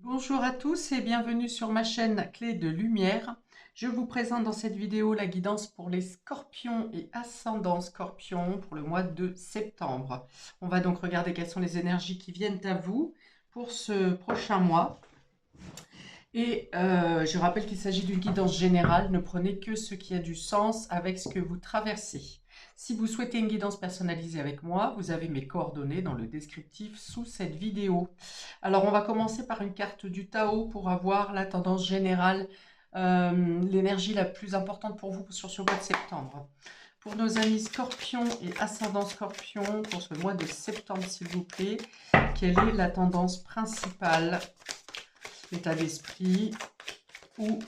Bonjour à tous et bienvenue sur ma chaîne Clé de Lumière. Je vous présente dans cette vidéo la guidance pour les scorpions et ascendants scorpions pour le mois de septembre. On va donc regarder quelles sont les énergies qui viennent à vous pour ce prochain mois. Et je rappelle qu'il s'agit d'une guidance générale, ne prenez que ce qui a du sens avec ce que vous traversez. Si vous souhaitez une guidance personnalisée avec moi, vous avez mes coordonnées dans le descriptif sous cette vidéo. Alors on va commencer par une carte du Tao pour avoir la tendance générale, l'énergie la plus importante pour vous sur ce mois de septembre. Pour nos amis scorpions et ascendants scorpions, pour ce mois de septembre s'il vous plaît, quelle est la tendance principale, l'état d'esprit ou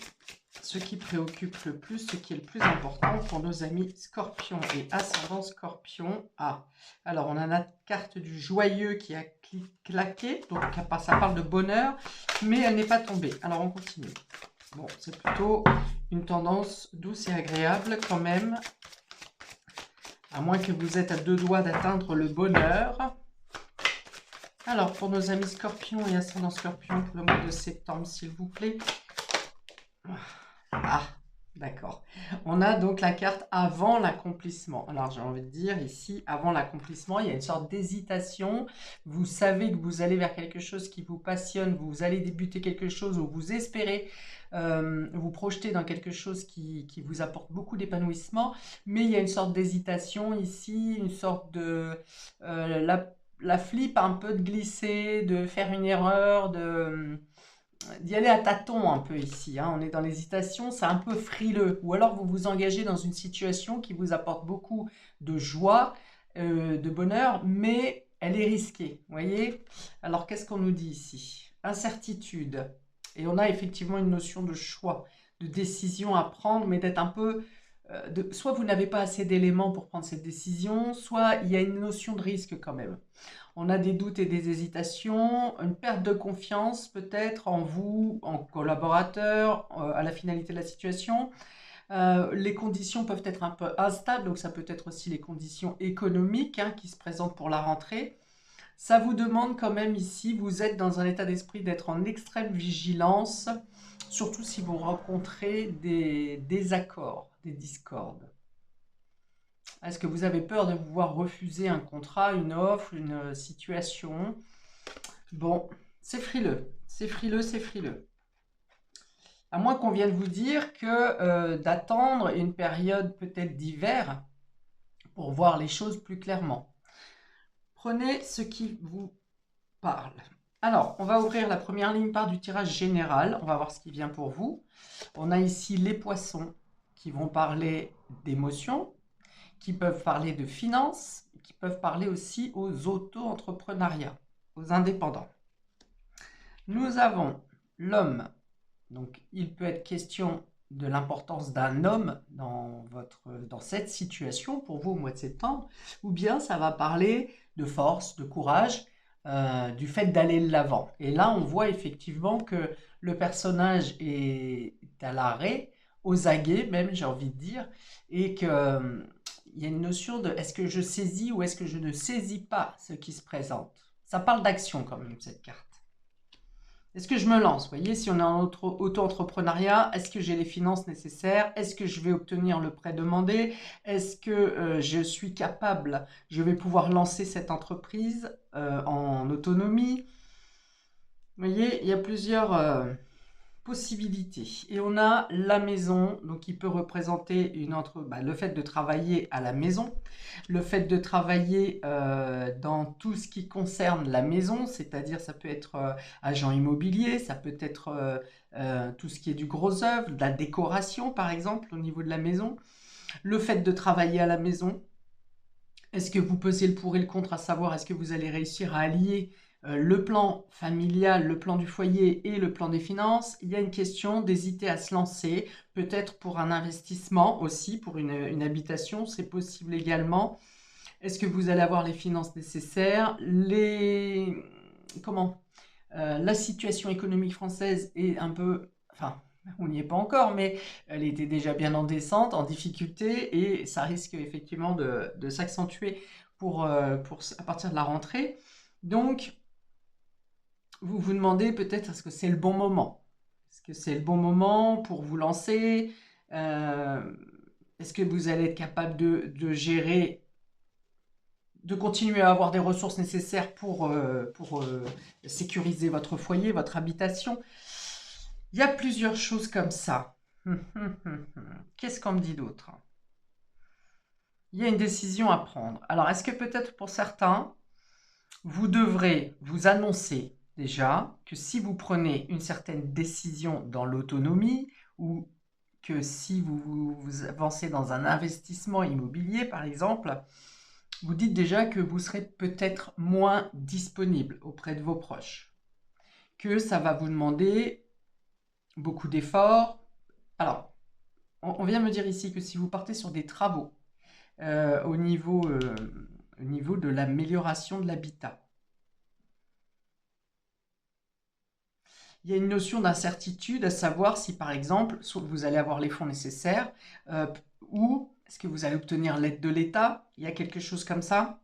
ce qui préoccupe le plus, ce qui est le plus important pour nos amis scorpions et ascendants scorpions. Alors on a la carte du joyeux qui a claqué, donc ça parle de bonheur, mais elle n'est pas tombée. Alors on continue. Bon, c'est plutôt une tendance douce et agréable quand même, à moins que vous êtes à deux doigts d'atteindre le bonheur. Alors pour nos amis scorpions et ascendants scorpions pour le mois de septembre s'il vous plaît. D'accord. On a donc la carte avant l'accomplissement. Alors j'ai envie de dire ici, avant l'accomplissement, il y a une sorte d'hésitation. Vous savez que vous allez vers quelque chose qui vous passionne, vous allez débuter quelque chose où vous espérez vous projeter dans quelque chose qui vous apporte beaucoup d'épanouissement. Mais il y a une sorte d'hésitation ici, une sorte de... la flip un peu de glisser, de faire une erreur, d'y aller à tâtons un peu ici, hein. On est dans l'hésitation, c'est un peu frileux. Ou alors vous vous engagez dans une situation qui vous apporte beaucoup de joie, de bonheur, mais elle est risquée, vous voyez? Alors qu'est-ce qu'on nous dit ici? Incertitude. Et on a effectivement une notion de choix, de décision à prendre, mais d'être un peu... soit vous n'avez pas assez d'éléments pour prendre cette décision, soit il y a une notion de risque quand même. On a des doutes et des hésitations, une perte de confiance peut-être en vous, en collaborateur, à la finalité de la situation. Les conditions peuvent être un peu instables, donc ça peut être aussi les conditions économiques hein, qui se présentent pour la rentrée. Ça vous demande quand même ici, vous êtes dans un état d'esprit d'être en extrême vigilance, surtout si vous rencontrez des désaccords, des discordes. Est-ce que vous avez peur de vous voir refuser un contrat, une offre, une situation? Bon, c'est frileux, c'est frileux, c'est frileux. À moins qu'on vienne vous dire que d'attendre une période peut-être d'hiver pour voir les choses plus clairement. Prenez ce qui vous parle. Alors, on va ouvrir la première ligne par du tirage général. On va voir ce qui vient pour vous. On a ici les poissons qui vont parler d'émotions, qui peuvent parler de finances, qui peuvent parler aussi aux auto-entrepreneuriats, aux indépendants. Nous avons l'homme, donc il peut être question de l'importance d'un homme dans cette situation pour vous au mois de septembre, ou bien ça va parler de force, de courage, du fait d'aller de l'avant. Et là, on voit effectivement que le personnage est à l'arrêt, aux aguets même, j'ai envie de dire, et que il y a une notion de est-ce que je saisis ou est-ce que je ne saisis pas ce qui se présente. Ça parle d'action quand même, cette carte. Est-ce que je me lance? Vous voyez, si on est en auto-entrepreneuriat, est-ce que j'ai les finances nécessaires? Est-ce que je vais obtenir le prêt demandé? Est-ce que je suis capable, je vais pouvoir lancer cette entreprise en autonomie? Vous voyez, il y a plusieurs possibilités. Et on a la maison, donc qui peut représenter le fait de travailler à la maison, le fait de travailler dans tout ce qui concerne la maison, c'est-à-dire ça peut être agent immobilier, ça peut être tout ce qui est du gros œuvre, de la décoration par exemple au niveau de la maison, le fait de travailler à la maison. Est-ce que vous pesez le pour et le contre, à savoir est-ce que vous allez réussir à allier le plan familial, le plan du foyer et le plan des finances? Il y a une question d'hésiter à se lancer, peut-être pour un investissement aussi, pour une habitation, c'est possible également. Est-ce que vous allez avoir les finances nécessaires? La situation économique française est un peu... Enfin, on n'y est pas encore, mais elle était déjà bien en descente, en difficulté, et ça risque effectivement de s'accentuer à partir de la rentrée. Donc, Vous vous demandez peut-être est-ce que c'est le bon moment? Est-ce que c'est le bon moment pour vous lancer? Euh, Est-ce que vous allez être capable de gérer, de continuer à avoir des ressources nécessaires pour sécuriser votre foyer, votre habitation? Il y a plusieurs choses comme ça. Qu'est-ce qu'on me dit d'autre? Il y a une décision à prendre. Alors, est-ce que peut-être pour certains, vous devrez vous annoncer déjà que si vous prenez une certaine décision dans l'autonomie ou que si vous avancez dans un investissement immobilier, par exemple, vous dites déjà que vous serez peut-être moins disponible auprès de vos proches, que ça va vous demander beaucoup d'efforts. Alors, on vient me dire ici que si vous partez sur des travaux euh, au niveau, euh, au niveau de l'amélioration de l'habitat, il y a une notion d'incertitude à savoir si, par exemple, vous allez avoir les fonds nécessaires euh, ou est-ce que vous allez obtenir l'aide de l'État. Il y a quelque chose comme ça,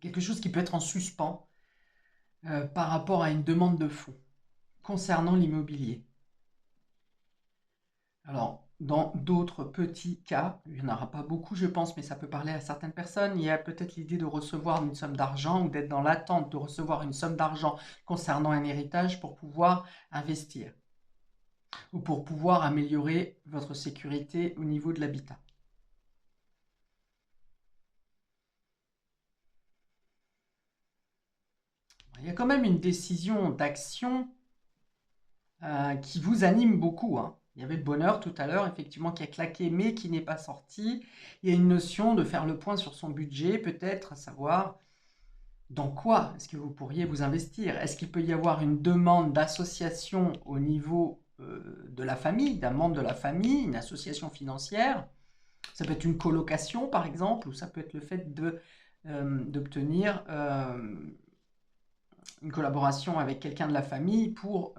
quelque chose qui peut être en suspens par rapport à une demande de fonds concernant l'immobilier. Alors, dans d'autres petits cas, il n'y en aura pas beaucoup, je pense, mais ça peut parler à certaines personnes, il y a peut-être l'idée de recevoir une somme d'argent ou d'être dans l'attente de recevoir une somme d'argent concernant un héritage pour pouvoir investir ou pour pouvoir améliorer votre sécurité au niveau de l'habitat. Il y a quand même une décision d'action qui vous anime beaucoup, hein. Il y avait le bonheur tout à l'heure, effectivement, qui a claqué, mais qui n'est pas sorti. Il y a une notion de faire le point sur son budget, peut-être, à savoir dans quoi est-ce que vous pourriez vous investir. Est-ce qu'il peut y avoir une demande d'association au niveau de la famille, d'un membre de la famille, une association financière? Ça peut être une colocation, par exemple, ou ça peut être le fait d'obtenir une collaboration avec quelqu'un de la famille pour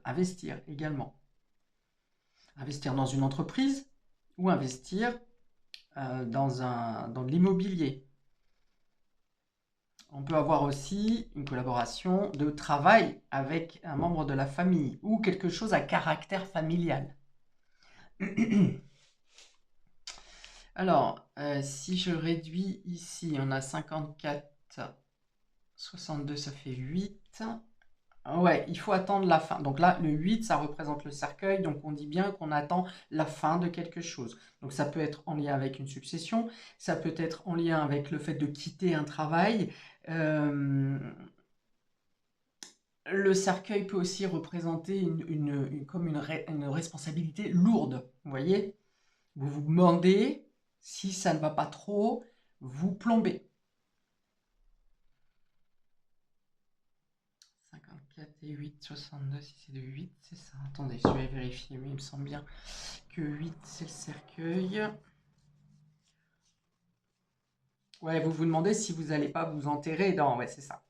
investir également. Investir dans une entreprise ou investir dans de l'immobilier. On peut avoir aussi une collaboration de travail avec un membre de la famille ou quelque chose à caractère familial. Alors, si je réduis ici, on a 54, 62, ça fait 8. Ouais, il faut attendre la fin. Donc là, le 8, ça représente le cercueil. Donc on dit bien qu'on attend la fin de quelque chose. Donc ça peut être en lien avec une succession. Ça peut être en lien avec le fait de quitter un travail. Euh, le cercueil peut aussi représenter comme une responsabilité lourde. Vous voyez? Vous vous demandez si ça ne va pas trop vous plomber. 54 et 8, 62, si c'est de 8, c'est ça. Attendez, je vais vérifier, mais il me semble bien que 8, c'est le cercueil. Ouais, vous vous demandez si vous n'allez pas vous enterrer dans... Ouais, c'est ça.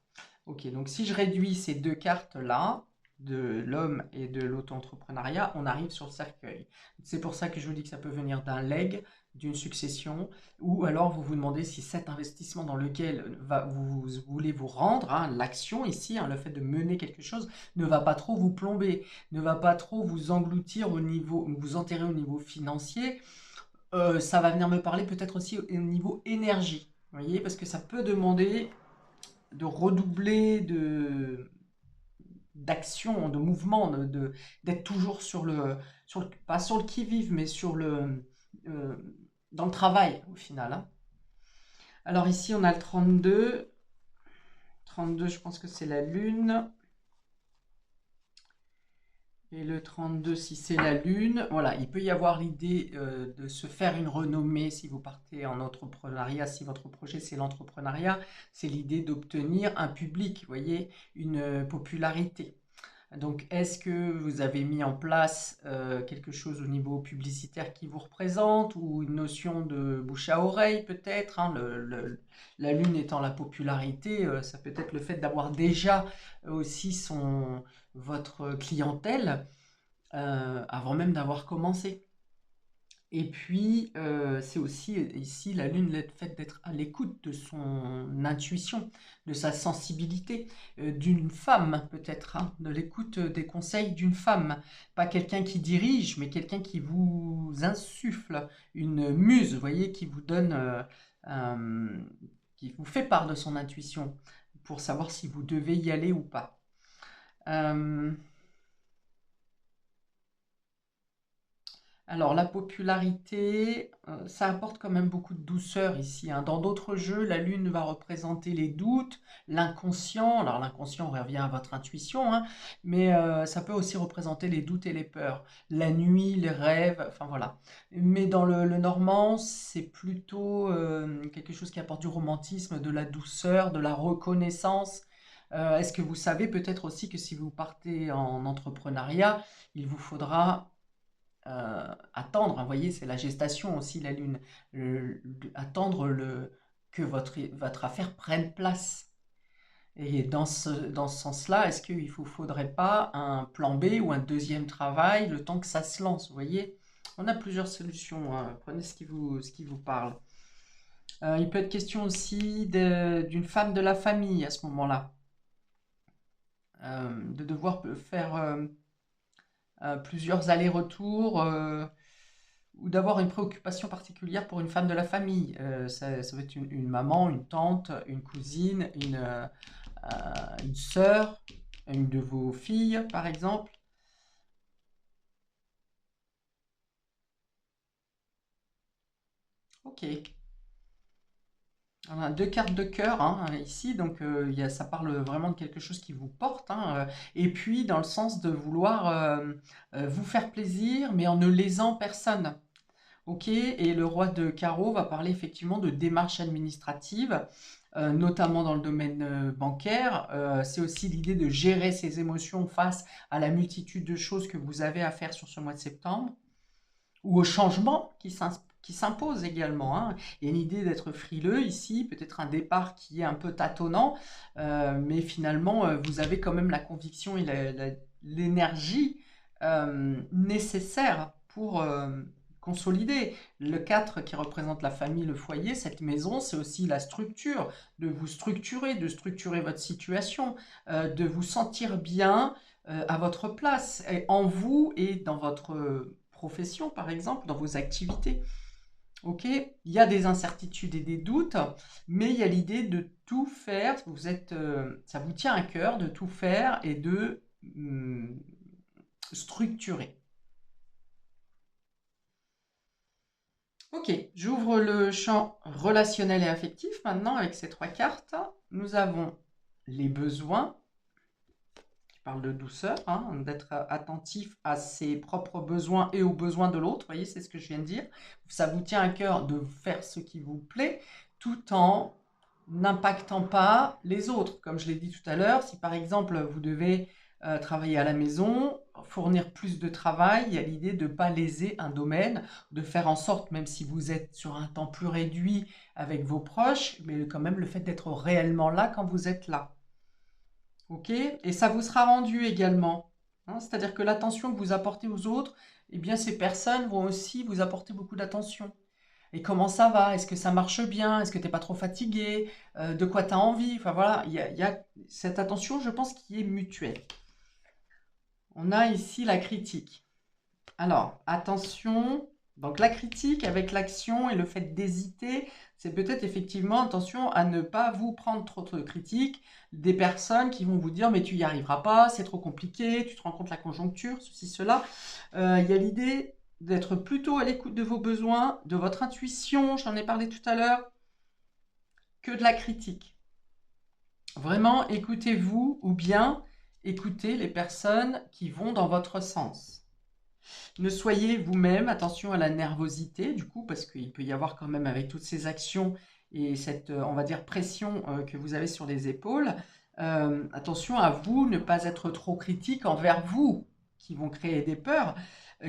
Ok, donc si je réduis ces deux cartes-là, de l'homme et de l'auto-entrepreneuriat, on arrive sur le cercueil. C'est pour ça que je vous dis que ça peut venir d'un legs, d'une succession, ou alors vous vous demandez si cet investissement dans lequel vous voulez vous rendre, hein, l'action ici, hein, le fait de mener quelque chose, ne va pas trop vous plomber, ne va pas trop vous engloutir au niveau, vous enterrer au niveau financier. Ça va venir me parler peut-être aussi au niveau énergie, vous voyez, parce que ça peut demander de redoubler d'action, de mouvement, d'être toujours pas sur le qui-vive, mais euh, dans le travail au final, hein. Alors ici, on a le 32. 32, je pense que c'est la Lune. Et le 32, si c'est la Lune, voilà, il peut y avoir l'idée de se faire une renommée si vous partez en entrepreneuriat, si votre projet c'est l'entrepreneuriat, c'est l'idée d'obtenir un public, vous voyez, une popularité. Donc, est-ce que vous avez mis en place quelque chose au niveau publicitaire qui vous représente ou une notion de bouche à oreille peut-être, hein, la Lune étant la popularité, ça peut être le fait d'avoir déjà aussi votre clientèle avant même d'avoir commencé. Et puis, c'est aussi ici la lune, le fait d'être à l'écoute de son intuition, de sa sensibilité, d'une femme peut-être, hein, de l'écoute des conseils d'une femme. Pas quelqu'un qui dirige, mais quelqu'un qui vous insuffle, une muse, vous voyez, qui vous donne, qui vous fait part de son intuition pour savoir si vous devez y aller ou pas. Euh, Alors, la popularité, ça apporte quand même beaucoup de douceur ici, hein. Dans d'autres jeux, la lune va représenter les doutes, l'inconscient. Alors, l'inconscient revient à votre intuition, hein, mais ça peut aussi représenter les doutes et les peurs. La nuit, les rêves, enfin voilà. Mais dans le normand, c'est plutôt quelque chose qui apporte du romantisme, de la douceur, de la reconnaissance. Est-ce que vous savez peut-être aussi que si vous partez en entrepreneuriat, il vous faudra attendre, hein, vous voyez, c'est la gestation aussi, la lune. Attendre que votre affaire prenne place. Et dans ce sens-là, est-ce qu'il ne vous faudrait pas un plan B ou un deuxième travail le temps que ça se lance, vous voyez? On a plusieurs solutions, hein. Prenez ce qui vous parle. Il peut être question aussi d'une femme de la famille à ce moment-là. De devoir faire plusieurs allers-retours ou d'avoir une préoccupation particulière pour une femme de la famille. Ça va être une maman, une tante, une cousine, une sœur, une de vos filles, par exemple. Ok. On a deux cartes de cœur, hein, ici, donc ça parle vraiment de quelque chose qui vous porte, hein, et puis dans le sens de vouloir vous faire plaisir, mais en ne lésant personne. Ok, et le roi de carreau va parler effectivement de démarches administratives, notamment dans le domaine bancaire. C'est aussi l'idée de gérer ses émotions face à la multitude de choses que vous avez à faire sur ce mois de septembre, ou au changement qui s'impose également, hein. Il y a une idée d'être frileux ici, peut-être un départ qui est un peu tâtonnant, mais finalement, vous avez quand même la conviction et l'énergie nécessaire pour consolider. Le 4 qui représente la famille, le foyer, cette maison, c'est aussi la structure, de vous structurer, de structurer votre situation, de vous sentir bien à votre place, et en vous et dans votre profession, par exemple, dans vos activités. Ok, il y a des incertitudes et des doutes, mais il y a l'idée de tout faire. Ça vous tient à cœur de tout faire et de structurer. Ok, j'ouvre le champ relationnel et affectif maintenant avec ces trois cartes. Nous avons les besoins, qui parlent de douceur, hein, d'être attentif à ses propres besoins et aux besoins de l'autre. Vous voyez, c'est ce que je viens de dire. Ça vous tient à cœur de faire ce qui vous plaît tout en n'impactant pas les autres. Comme je l'ai dit tout à l'heure, si par exemple vous devez travailler à la maison, fournir plus de travail, il y a l'idée de ne pas léser un domaine, de faire en sorte, même si vous êtes sur un temps plus réduit avec vos proches, mais quand même le fait d'être réellement là quand vous êtes là. Ok? Et ça vous sera rendu également, hein. C'est-à-dire que l'attention que vous apportez aux autres, eh bien ces personnes vont aussi vous apporter beaucoup d'attention. Et comment ça va? Est-ce que ça marche bien? Est-ce que tu n'es pas trop fatigué? De quoi tu as envie? Enfin voilà, il y a cette attention, je pense, qui est mutuelle. On a ici la critique. Alors, attention, donc la critique avec l'action et le fait d'hésiter, c'est peut-être effectivement attention à ne pas vous prendre trop de critiques, des personnes qui vont vous dire mais tu n'y arriveras pas, c'est trop compliqué, tu te rends compte de la conjoncture, ceci, cela. Il y a l'idée d'être plutôt à l'écoute de vos besoins, de votre intuition, j'en ai parlé tout à l'heure, que de la critique. Vraiment, écoutez-vous ou bien écoutez les personnes qui vont dans votre sens. Ne soyez vous-même, attention à la nervosité du coup, parce qu'il peut y avoir quand même avec toutes ces actions et cette, on va dire, pression que vous avez sur les épaules, attention à vous, ne pas être trop critique envers vous, qui vont créer des peurs,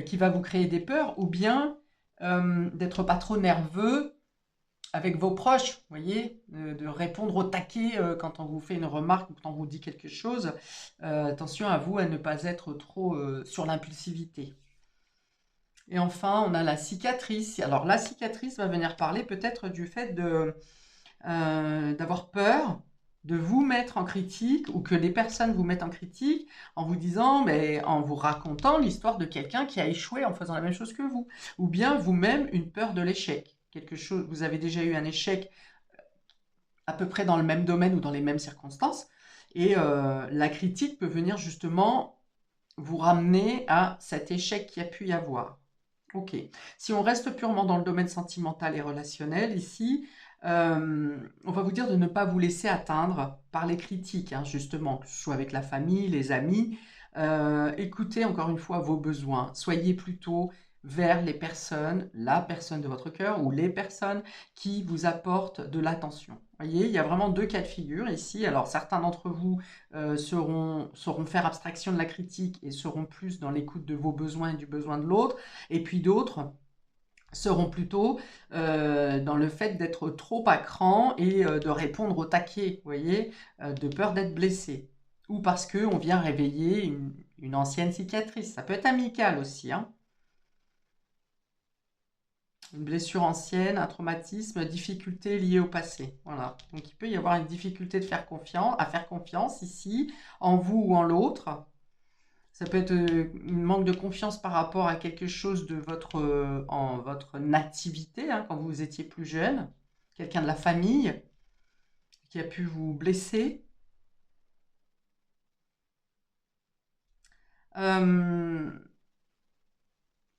qui va vous créer des peurs, ou bien d'être pas trop nerveux avec vos proches, vous voyez, de répondre au taquet quand on vous fait une remarque ou quand on vous dit quelque chose. Attention à vous à ne pas être trop sur l'impulsivité. Et enfin, on a la cicatrice. Alors, la cicatrice va venir parler peut-être du fait d'avoir peur de vous mettre en critique ou que les personnes vous mettent en critique en vous disant, mais en vous racontant l'histoire de quelqu'un qui a échoué en faisant la même chose que vous. Ou bien vous-même une peur de l'échec. Quelque chose, vous avez déjà eu un échec à peu près dans le même domaine ou dans les mêmes circonstances. Et la critique peut venir justement vous ramener à cet échec qu'il y a pu y avoir. Ok. Si on reste purement dans le domaine sentimental et relationnel, ici, on va vous dire de ne pas vous laisser atteindre par les critiques, hein, justement, que ce soit avec la famille, les amis. Écoutez encore une fois vos besoins. Soyez plutôt vers les personnes, la personne de votre cœur ou les personnes qui vous apportent de l'attention. Vous voyez, il y a vraiment deux cas de figure ici. Alors certains d'entre vous sauront faire abstraction de la critique et seront plus dans l'écoute de vos besoins et du besoin de l'autre. Et puis d'autres seront plutôt dans le fait d'être trop à cran et de répondre au taquet, vous voyez, de peur d'être blessé. Ou parce qu'on vient réveiller une ancienne cicatrice. Ça peut être amical aussi, hein. Une blessure ancienne, un traumatisme, difficulté liée au passé. Voilà. Donc il peut y avoir une difficulté à faire confiance ici, en vous ou en l'autre. Ça peut être une manque de confiance par rapport à quelque chose de en votre nativité, hein, quand vous étiez plus jeune. Quelqu'un de la famille qui a pu vous blesser. Euh,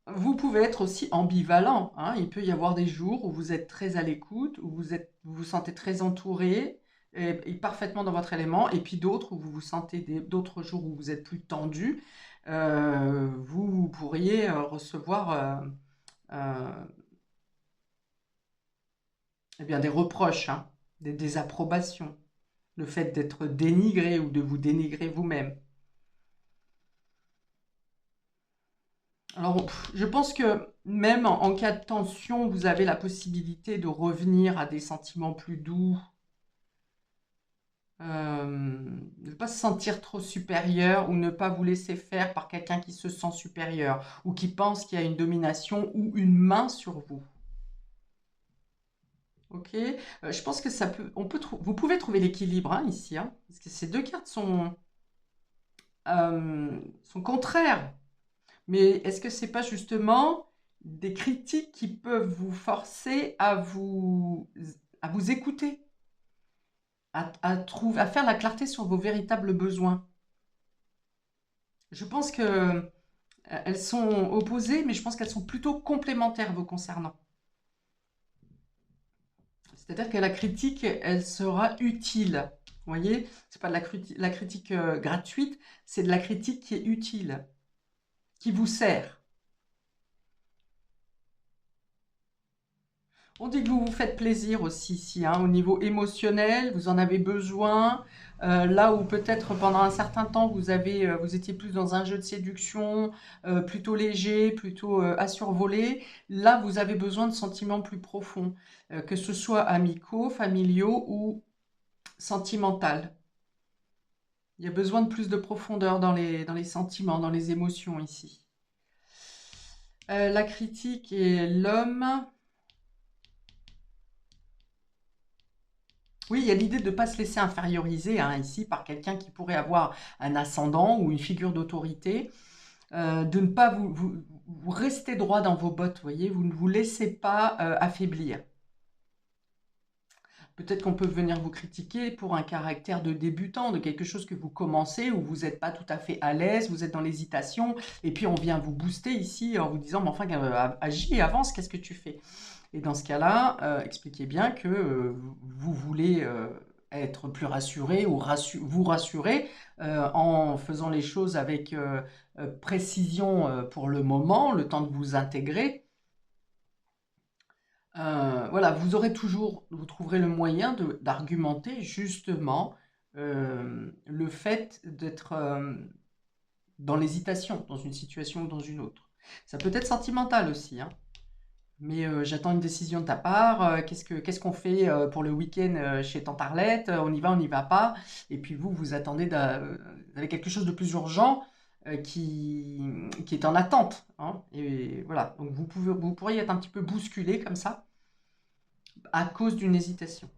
Vous pouvez être aussi ambivalent, hein. Il peut y avoir des jours où vous êtes très à l'écoute, où vous vous sentez très entouré et parfaitement dans votre élément, et puis d'autres où vous vous sentez d'autres jours où vous êtes plus tendu. Vous pourriez recevoir euh, eh bien, des reproches, hein, des désapprobations, le fait d'être dénigré ou de vous dénigrer vous-même. Alors, je pense que même en cas de tension, vous avez la possibilité de revenir à des sentiments plus doux, de ne pas se sentir trop supérieur ou ne pas vous laisser faire par quelqu'un qui se sent supérieur ou qui pense qu'il y a une domination ou une main sur vous. Ok. Je pense que vous pouvez trouver l'équilibre, hein, ici, hein, parce que ces deux cartes sont contraires. Mais est-ce que c'est pas justement des critiques qui peuvent vous forcer à vous écouter, à faire la clarté sur vos véritables besoins? Je pense que elles sont opposées, mais je pense qu'elles sont plutôt complémentaires vous concernant. C'est-à-dire que la critique, elle sera utile. Vous voyez, c'est pas de la critique gratuite, c'est de la critique qui est utile, qui vous sert. On dit que vous vous faites plaisir aussi ici, hein, au niveau émotionnel, vous en avez besoin. Là où peut-être pendant un certain temps vous étiez plus dans un jeu de séduction, plutôt léger, plutôt à survoler, là vous avez besoin de sentiments plus profonds, que ce soit amicaux, familiaux ou sentimentaux. Il y a besoin de plus de profondeur dans les sentiments, dans les émotions ici. La critique et l'homme. Oui, il y a l'idée de ne pas se laisser inférioriser, hein, ici par quelqu'un qui pourrait avoir un ascendant ou une figure d'autorité, de ne pas vous rester droit dans vos bottes, voyez, vous ne vous laissez pas affaiblir. Peut-être qu'on peut venir vous critiquer pour un caractère de débutant, de quelque chose que vous commencez, où vous n'êtes pas tout à fait à l'aise, vous êtes dans l'hésitation, et puis on vient vous booster ici en vous disant, mais enfin, agis, avance, qu'est-ce que tu fais? Et dans ce cas-là, expliquez bien que vous voulez être plus rassuré ou vous rassurer en faisant les choses avec précision pour le moment, le temps de vous intégrer. Voilà, vous trouverez le moyen d'argumenter justement le fait d'être dans l'hésitation, dans une situation ou dans une autre. Ça peut être sentimental aussi, hein. Mais j'attends une décision de ta part. Qu'est-ce qu'on fait pour le week-end chez Tante Arlette? On y va pas? Et puis vous attendez, vous avez quelque chose de plus urgent. qui est en attente, hein. Et voilà, donc vous pourriez être un petit peu bousculé comme ça à cause d'une hésitation.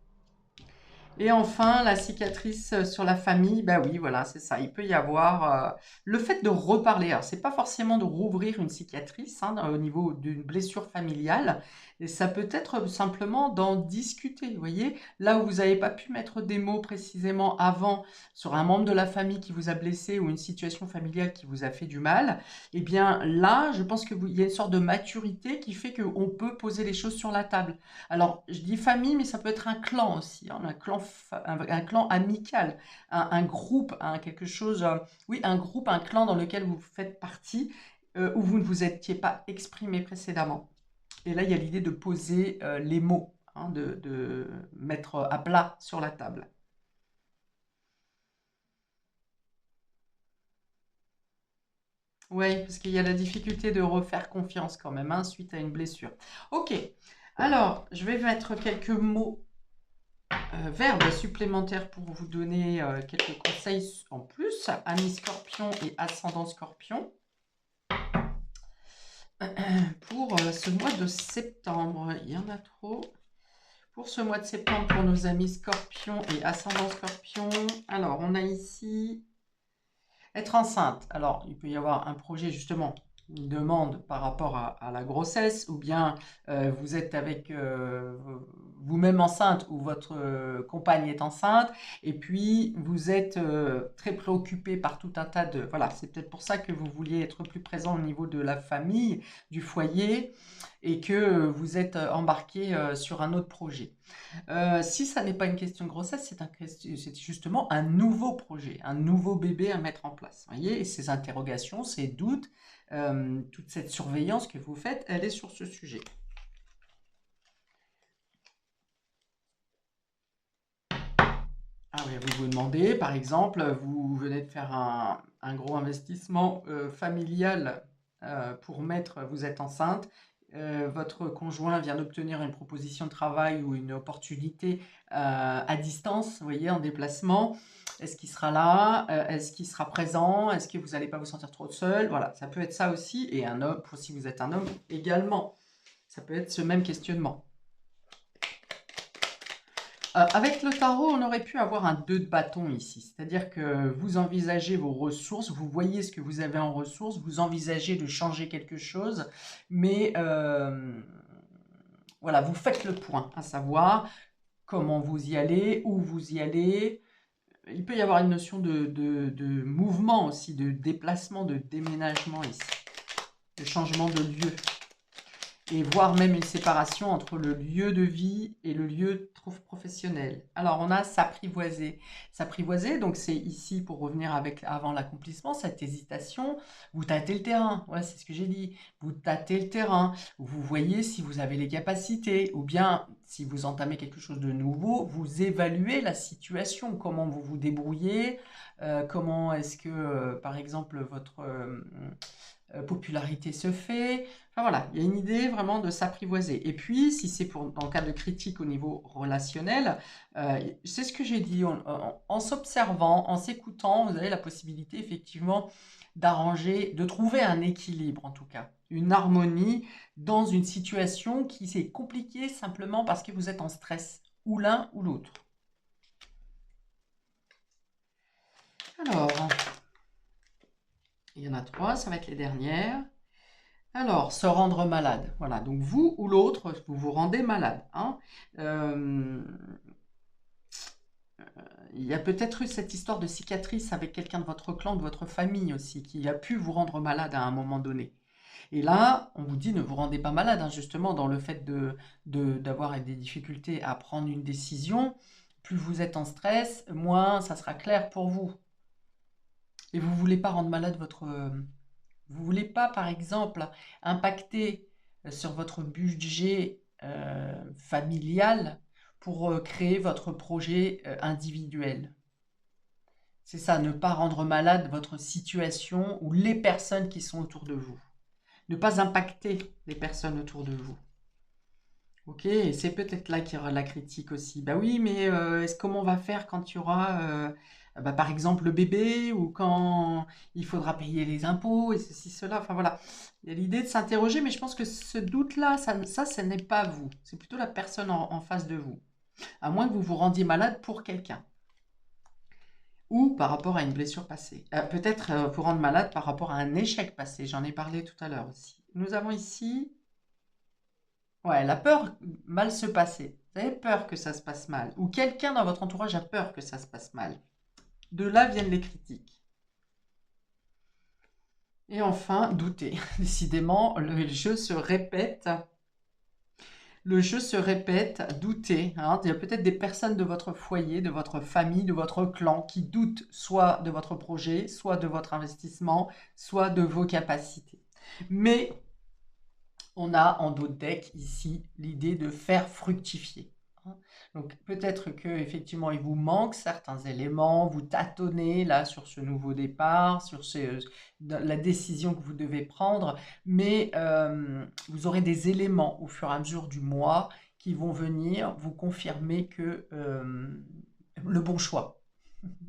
Et enfin, la cicatrice sur la famille, bah oui, voilà, c'est ça. Il peut y avoir le fait de reparler. Alors, c'est pas forcément de rouvrir une cicatrice hein, au niveau d'une blessure familiale. Et ça peut être simplement d'en discuter. Vous voyez, là où vous n'avez pas pu mettre des mots précisément avant sur un membre de la famille qui vous a blessé ou une situation familiale qui vous a fait du mal, eh bien là, je pense qu'il y a une sorte de maturité qui fait qu'on peut poser les choses sur la table. Alors, je dis famille, mais ça peut être un clan aussi, hein, un clan amical, un groupe, quelque chose, oui, un groupe, un clan dans lequel vous faites partie, où vous ne vous étiez pas exprimé précédemment. Et là, il y a l'idée de poser les mots, hein, de mettre à plat sur la table. Oui, parce qu'il y a la difficulté de refaire confiance quand même, hein, suite à une blessure. Ok, alors, je vais mettre quelques mots verbes supplémentaires pour vous donner quelques conseils en plus. Amis scorpion et ascendant scorpion. Pour ce mois de septembre, il y en a trop. Pour ce mois de septembre, pour nos amis scorpion et ascendant scorpion, alors on a ici être enceinte. Alors, il peut y avoir un projet justement, une demande par rapport à la grossesse, ou bien vous êtes avec vous-même enceinte ou votre compagne est enceinte, et puis vous êtes très préoccupé par tout un tas de... Voilà, c'est peut-être pour ça que vous vouliez être plus présent au niveau de la famille, du foyer, et que vous êtes embarqué sur un autre projet. Si ça n'est pas une question de grossesse, c'est justement un nouveau projet, un nouveau bébé à mettre en place. Vous voyez, et ces interrogations, ces doutes, toute cette surveillance que vous faites, elle est sur ce sujet. Ah oui, vous vous demandez, par exemple, vous venez de faire un gros investissement familial vous êtes enceinte, votre conjoint vient d'obtenir une proposition de travail ou une opportunité à distance, vous voyez, en déplacement. Est-ce qu'il sera là? Est-ce qu'il sera présent? Est-ce que vous n'allez pas vous sentir trop seul? Voilà, ça peut être ça aussi. Et un homme, si vous êtes un homme, également. Ça peut être ce même questionnement. Avec le tarot, on aurait pu avoir un 2 de bâton ici. C'est-à-dire que vous envisagez vos ressources, vous voyez ce que vous avez en ressources, vous envisagez de changer quelque chose, mais voilà, vous faites le point, à savoir comment vous y allez, où vous y allez. Il peut y avoir une notion de mouvement aussi, de déplacement, de déménagement ici, de changement de lieu. Et voire même une séparation entre le lieu de vie et le lieu professionnel. Alors, on a s'apprivoiser. S'apprivoiser, donc c'est ici, pour revenir avec avant l'accomplissement, cette hésitation, vous tâtez le terrain. Ouais, c'est ce que j'ai dit. Vous tâtez le terrain. Vous voyez si vous avez les capacités, ou bien, si vous entamez quelque chose de nouveau, vous évaluez la situation, comment vous vous débrouillez, comment est-ce que, par exemple, votre popularité se fait. Enfin voilà, il y a une idée vraiment de s'apprivoiser. Et puis, si c'est dans le cas de critique au niveau relationnel, c'est ce que j'ai dit, en s'observant, en s'écoutant, vous avez la possibilité effectivement d'arranger, de trouver un équilibre en tout cas, une harmonie dans une situation qui s'est compliquée simplement parce que vous êtes en stress, ou l'un ou l'autre. Alors, il y en a 3, ça va être les dernières. Alors, se rendre malade. Voilà, donc vous ou l'autre, vous vous rendez malade, hein. Il y a peut-être eu cette histoire de cicatrice avec quelqu'un de votre clan, de votre famille aussi, qui a pu vous rendre malade à un moment donné. Et là, on vous dit ne vous rendez pas malade, hein, justement, dans le fait d'avoir des difficultés à prendre une décision. Plus vous êtes en stress, moins ça sera clair pour vous. Et vous ne voulez pas rendre malade votre... Vous ne voulez pas, par exemple, impacter sur votre budget familial pour créer votre projet individuel. C'est ça, ne pas rendre malade votre situation ou les personnes qui sont autour de vous. Ne pas impacter les personnes autour de vous. Ok, et c'est peut-être là qu'il y aura la critique aussi. Bah oui, mais comment on va faire quand il y aura bah, par exemple le bébé ou quand il faudra payer les impôts et ceci, cela. Enfin voilà, il y a l'idée de s'interroger, mais je pense que ce doute-là, ça, ce n'est pas vous. C'est plutôt la personne en face de vous. À moins que vous vous rendiez malade pour quelqu'un ou par rapport à une blessure passée. Peut-être vous rendre malade par rapport à un échec passé. J'en ai parlé tout à l'heure aussi. Nous avons ici, ouais, la peur mal se passer. Vous avez peur que ça se passe mal. Ou quelqu'un dans votre entourage a peur que ça se passe mal. De là viennent les critiques. Et enfin, douter. Décidément, le jeu se répète. Le jeu se répète, douter. Hein. Il y a peut-être des personnes de votre foyer, de votre famille, de votre clan qui doutent soit de votre projet, soit de votre investissement, soit de vos capacités. Mais on a en dos de deck ici l'idée de faire fructifier. Hein. Donc peut-être que effectivement il vous manque certains éléments, vous tâtonnez là sur ce nouveau départ, sur la décision que vous devez prendre, mais vous aurez des éléments au fur et à mesure du mois qui vont venir vous confirmer que le bon choix.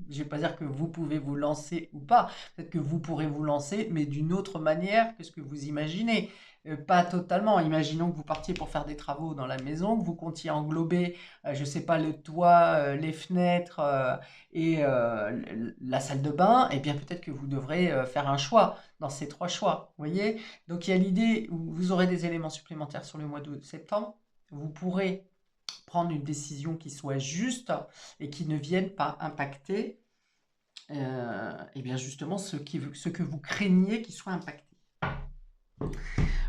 Je ne vais pas dire que vous pouvez vous lancer ou pas. Peut-être que vous pourrez vous lancer, mais d'une autre manière que ce que vous imaginez. Pas totalement. Imaginons que vous partiez pour faire des travaux dans la maison, que vous comptiez englober, je ne sais pas, le toit, les fenêtres et la salle de bain. Eh bien, peut-être que vous devrez faire un choix dans ces trois choix. Vous voyez? Donc, il y a l'idée où vous aurez des éléments supplémentaires sur le mois de septembre. Vous pourrez prendre une décision qui soit juste et qui ne vienne pas impacter et bien justement ce que vous craignez qui soit impacté.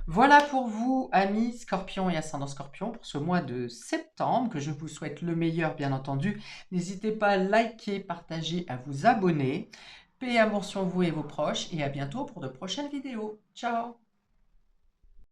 Voilà pour vous, amis Scorpion et ascendant Scorpion, pour ce mois de septembre, que je vous souhaite le meilleur, bien entendu. N'hésitez pas à liker, partager, à vous abonner. Paix et amour sur vous et vos proches, et à bientôt pour de prochaines vidéos. Ciao!